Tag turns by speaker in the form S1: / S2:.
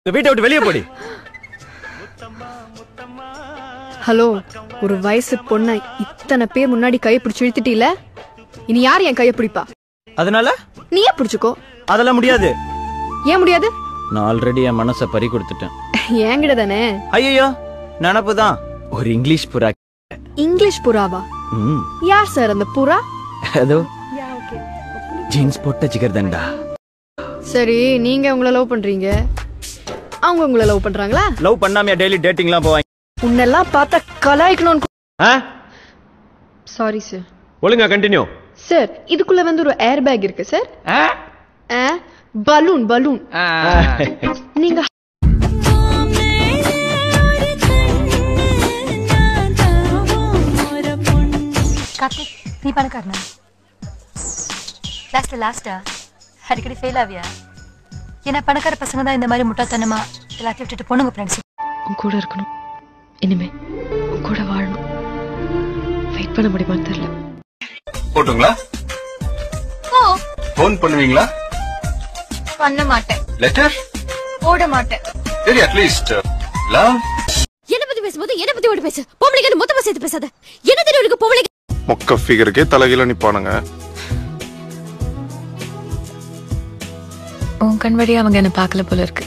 S1: வீட்டை விட்டு வெளியே போடி.
S2: ஹலோ, ஒரு வயசு பொண்ணை இத்தனை பேர் முன்னாடி கையை பிடிச்சு இழுத்துட்டீல, இனி யார் என் கையை பிடிப்பா?
S1: அதனால
S2: நீயே பிடிச்சுக்கோ.
S1: அதெல்லாம் முடியாது.
S2: ஏன் முடியாது?
S1: நான் ஆல்ரெடி என் மனசை பறி கொடுத்துட்டேன்.
S2: என்கிட்ட தானே.
S1: ஐயோ, நினப்புதான். ஒரு இங்கிலீஷ் புறா.
S2: இங்கிலீஷ் புறாவா? யார் சார் அந்த புறா?
S1: அதோ ஜீன்ஸ் போட்ட ஜிகர்தண்டா.
S2: சரி, நீங்க உங்களை லவ் பண்றீங்க, அவங்க உங்களை லவ் பண்றாங்களா?
S1: லவ் பண்ணாமையா டெய்லி டேட்டிங்லாம் போவாங்க?
S2: உன்னெல்லாம் பார்த்தா கலாய்க்கணும்னு. Sorry sir.
S1: ஒழுங்கா கண்டினியூ.
S2: சார், இதுக்குள்ள வந்து ஒரு ஏர் பேக் இருக்கு சார். Balloon balloon. நீங்க
S3: கார்த்திக், நீ பணக்காரனா? லாஸ்டா அடிக்கடி ஃபெயில் ஆவியா? ஏன்னா பணக்கார பசங்க தான் இந்த மாதிரி முட்டாள்தனமா எல்லாத்தையும் விட்டுட்டு பொண்ணுங்க ஃப்ரெண்ட்ஸ்.
S4: உன் கூட இருக்கணும், இனிமே உன் கூட வாழணும். வெயிட் பண்ண முடியுமான்னு தெரியல.
S5: போட்டுங்களா? போன் பண்ணுவீங்களா?
S3: பண்ண மாட்டேன்.
S5: லெட்டர்
S3: போட மாட்டேன்.
S5: சரி, அட்லீஸ்ட் லவ்.
S3: என்ன பத்தி பேசும்போது என்ன பத்தி ஓடி பேசு. பொம்பளைங்க மொத்தமா சேர்த்து பேசாத. என்ன தெரியும் இருக்கு பொம்பளைங்க?
S6: மொக்க ஃபிகருக்கே தலைகீழ நிப்பானுங்க.
S4: உன் கண் வழியா அவங்க என்ன பார்க்கல போல இருக்கு.